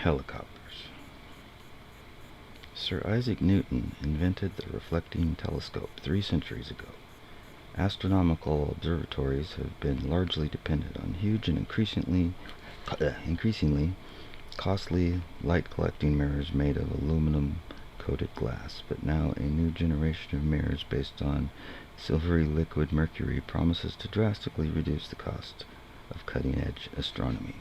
Helicopters. Sir Isaac Newton invented the reflecting telescope 3 centuries ago. Astronomical observatories have been largely dependent on huge and increasingly costly light-collecting mirrors made of aluminum-coated glass, but now a new generation of mirrors based on silvery liquid mercury promises to drastically reduce the cost of cutting-edge astronomy.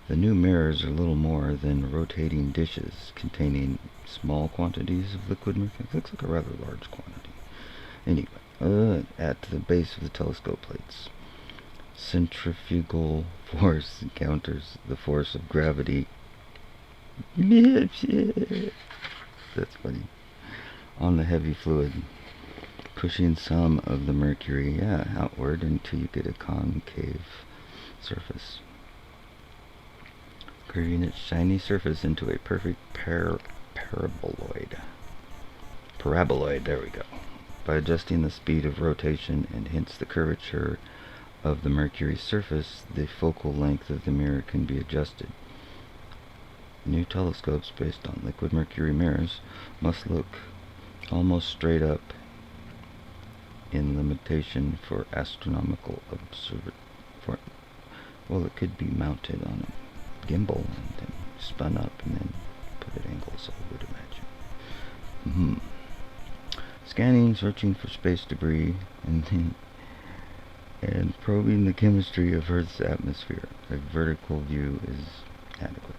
The new mirrors are little more than rotating dishes containing small quantities of liquid mercury. It looks like a rather large quantity. Anyway, at the base of the telescope plates, centrifugal force encounters the force of gravity. That's funny. On the heavy fluid, pushing some of the mercury outward until you get a concave surface, curving its shiny surface into a perfect paraboloid. There we go. By adjusting the speed of rotation and hence the curvature of the mercury surface, the focal length of the mirror can be adjusted. New telescopes based on liquid mercury mirrors must look almost straight up in limitation for astronomical it could be mounted on a gimbal and then spun up and then put at angles, I would imagine. Scanning, searching for space debris, and probing the chemistry of Earth's atmosphere. A vertical view is adequate.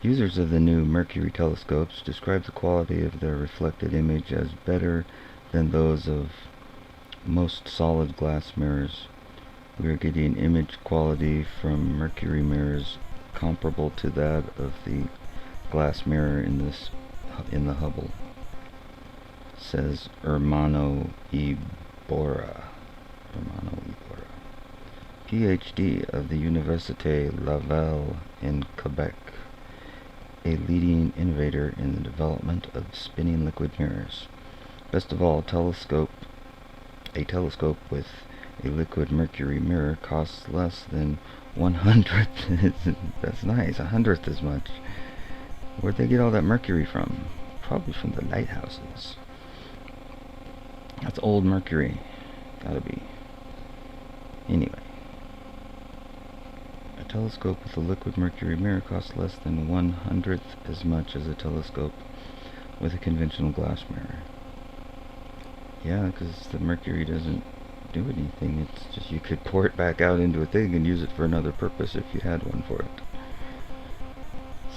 Users of the new Mercury telescopes describe the quality of their reflected image as better than those of most solid glass mirrors. We are getting image quality from Mercury mirrors comparable to that of the glass mirror in the Hubble, says Hermano Iborra, PhD of the Université Laval in Quebec, a leading innovator in the development of spinning liquid mirrors. Best of all, a telescope with a liquid mercury mirror costs less than 1/100th. That's nice, 1/100th as much. Where'd they get all that mercury from? Probably from the lighthouses. That's old mercury. Gotta be. Anyway. A telescope with a liquid mercury mirror costs less than 1/100th as much as a telescope with a conventional glass mirror. Yeah, because the mercury doesn't do anything. It's just you could pour it back out into a thing and use it for another purpose if you had one for it.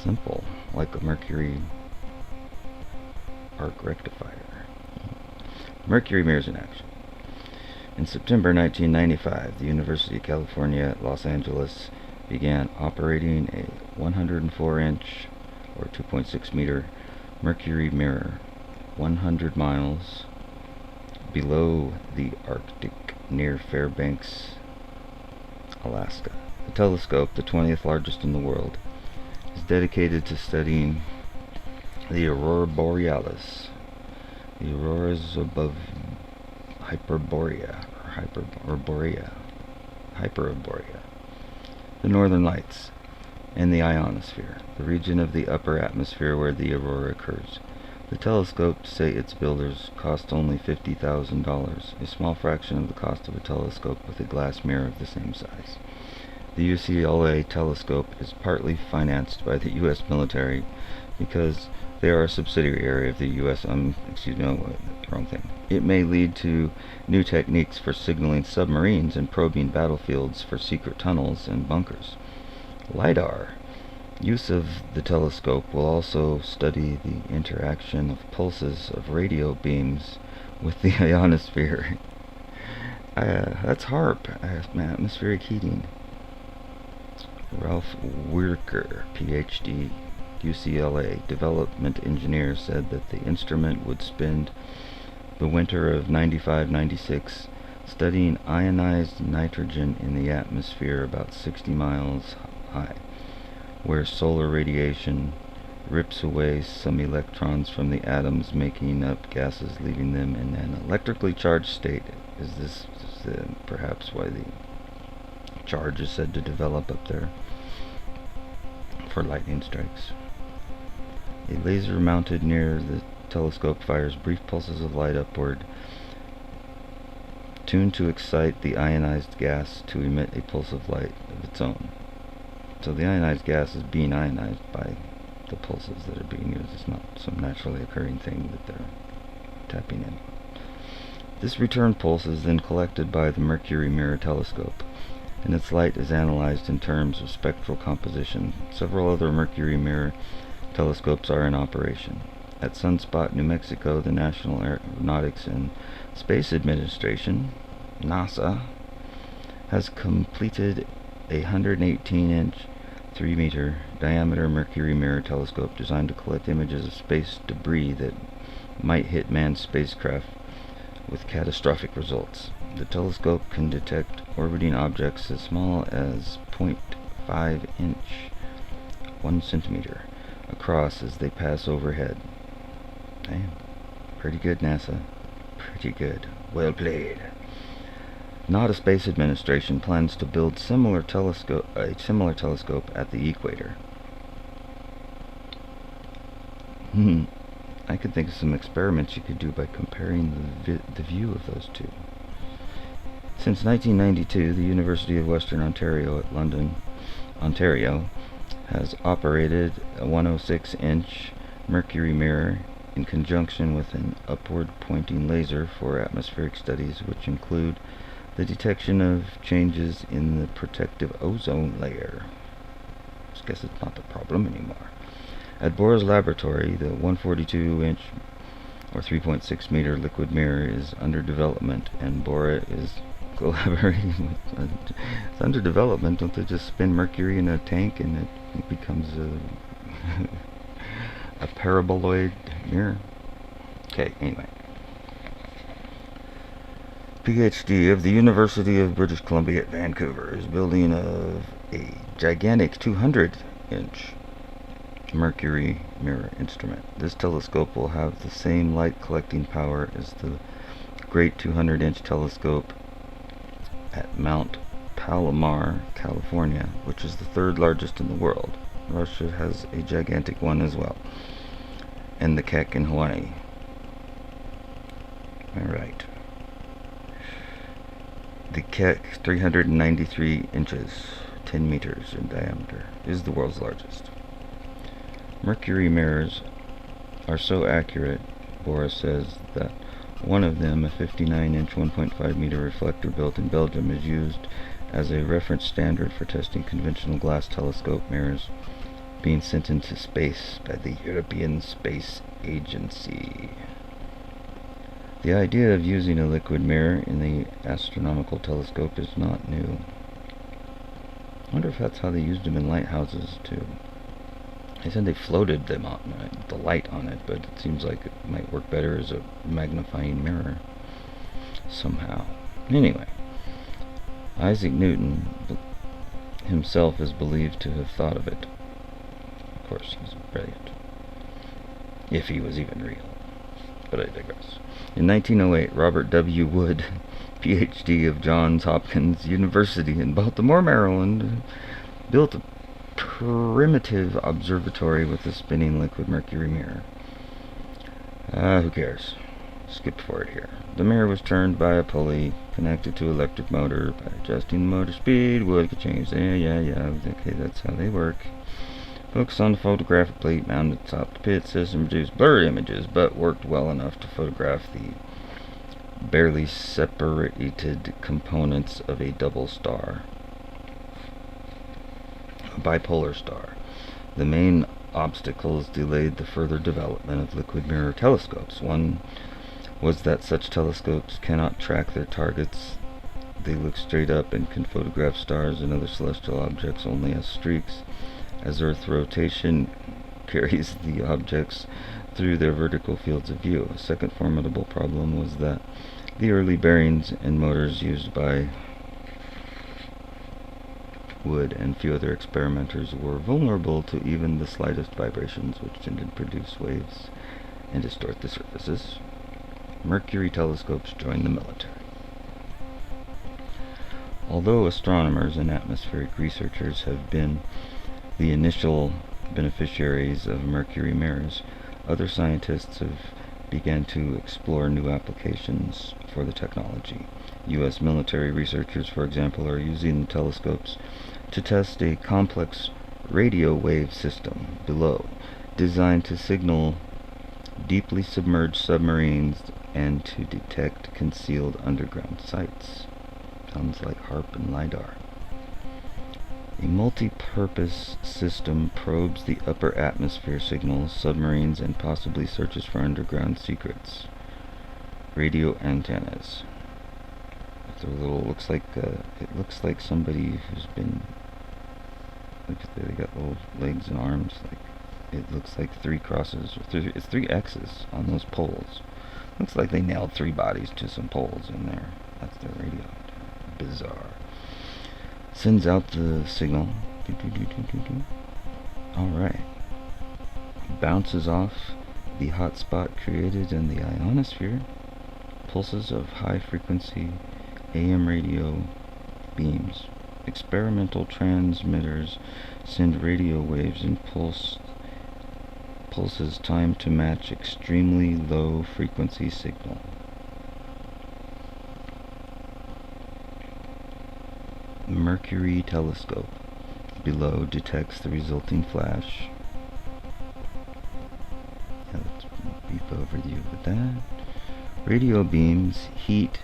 Simple, like a mercury arc rectifier. Mercury mirrors in action. In September 1995, the University of California at Los Angeles began operating a 104-inch or 2.6 meter mercury mirror 100 miles below the Arctic near Fairbanks, Alaska. The telescope, the 20th largest in the world, is dedicated to studying the aurora borealis, the auroras above Hyperborea, the northern lights, and the ionosphere, the region of the upper atmosphere where the aurora occurs. The telescope, say its builders, cost only $50,000, a small fraction of the cost of a telescope with a glass mirror of the same size. The UCLA telescope is partly financed by the U.S. military because they are a subsidiary of the U.S. Wrong thing. It may lead to new techniques for signaling submarines and probing battlefields for secret tunnels and bunkers. LIDAR. Use of the telescope will also study the interaction of pulses of radio beams with the ionosphere. That's HAARP, atmospheric heating. Ralph Wirker, PhD, UCLA development engineer, said that the instrument would spend the winter of 95-96 studying ionized nitrogen in the atmosphere about 60 miles high, where solar radiation rips away some electrons from the atoms, making up gases, leaving them in an electrically charged state. Is this perhaps why the charge is said to develop up there? for lightning strikes. A laser mounted near the telescope fires brief pulses of light upward, tuned to excite the ionized gas to emit a pulse of light of its own. So the ionized gas is being ionized by the pulses that are being used. It's not some naturally occurring thing that they're tapping in. This return pulse is then collected by the Mercury Mirror Telescope, and its light is analyzed in terms of spectral composition. Several other Mercury Mirror telescopes are in operation. At Sunspot, New Mexico, the National Aeronautics and Space Administration, NASA, has completed a 118-inch, 3-meter diameter Mercury Mirror Telescope designed to collect images of space debris that might hit manned spacecraft with catastrophic results. The telescope can detect orbiting objects as small as 0.5 inch, 1 centimeter, across as they pass overhead. Damn. Pretty good, NASA. Pretty good. Well played. NASA Space Administration plans to build a similar telescope at the equator. I could think of some experiments you could do by comparing the view of those two. Since 1992, the University of Western Ontario at London, Ontario, has operated a 106-inch Mercury mirror in conjunction with an upward-pointing laser for atmospheric studies, which include the detection of changes in the protective ozone layer. I guess it's not the problem anymore. At Bora's laboratory, the 142-inch or 3.6 meter liquid mirror is under development, and Bora is collaborating with it's under development. Don't they just spin mercury in a tank and it becomes a paraboloid mirror? Okay, anyway. PhD of the University of British Columbia at Vancouver is building a gigantic 200-inch Mercury mirror instrument. This telescope will have the same light collecting power as the great 200-inch telescope at Mount Palomar, California, which is the third largest in the world. Russia has a gigantic one as well, and the Keck in Hawaii. Alright. The Keck, 393 inches, 10 meters in diameter, is the world's largest. Mercury mirrors are so accurate, Boris says, that one of them, a 59-inch, 1.5 meter reflector built in Belgium, is used as a reference standard for testing conventional glass telescope mirrors being sent into space by the European Space Agency. The idea of using a liquid mirror in the astronomical telescope is not new. I wonder if that's how they used them in lighthouses too. They said they floated them on the light on it, but it seems like it might work better as a magnifying mirror somehow. Anyway, Isaac Newton himself is believed to have thought of it. Of course, he's brilliant, if he was even real. But I digress. In 1908, Robert W. Wood, PhD of Johns Hopkins University in Baltimore, Maryland, built a primitive observatory with a spinning liquid mercury mirror. Who cares? Skip forward here. The mirror was turned by a pulley connected to an electric motor. By adjusting the motor speed, Wood could change. Yeah. Okay, that's how they work. Focus on the photographic plate mounted atop the pit system produced blurred images, but worked well enough to photograph the barely separated components of a double star, a bipolar star. The main obstacles delayed the further development of liquid mirror telescopes. One was that such telescopes cannot track their targets. They look straight up and can photograph stars and other celestial objects only as streaks, as Earth rotation carries the objects through their vertical fields of view. A second formidable problem was that the early bearings and motors used by Wood and few other experimenters were vulnerable to even the slightest vibrations, which tended to produce waves and distort the surfaces. Mercury telescopes joined the military. Although astronomers and atmospheric researchers have been the initial beneficiaries of Mercury mirrors, other scientists have began to explore new applications for the technology. U.S. military researchers, for example, are using the telescopes to test a complex radio wave system below, designed to signal deeply submerged submarines and to detect concealed underground sites. Sounds like HAARP and LIDAR. A multi-purpose system probes the upper atmosphere signals, submarines, and possibly searches for underground secrets. Radio antennas. It looks like somebody who's been. They got little legs and arms. It looks like three crosses. It's three X's on those poles. Looks like they nailed three bodies to some poles in there. That's their radio. Bizarre. Sends out the signal. Alright. Bounces off the hotspot created in the ionosphere. Pulses of high frequency AM radio beams. Experimental transmitters send radio waves in pulses timed to match extremely low frequency signal. Mercury telescope below detects the resulting flash. Let's brief overview with that. Radio beams heat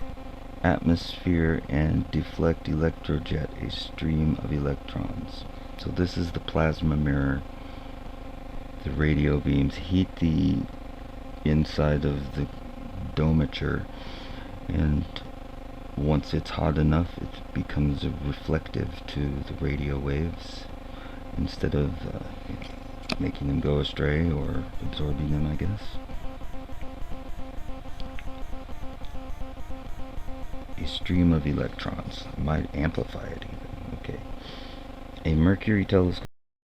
atmosphere and deflect electrojet, a stream of electrons. So this is the plasma mirror. The radio beams heat the inside of the domature, and once it's hot enough, it becomes reflective to the radio waves instead of making them go astray or absorbing them, I guess. A stream of electrons might amplify it even. Okay. A Mercury telescope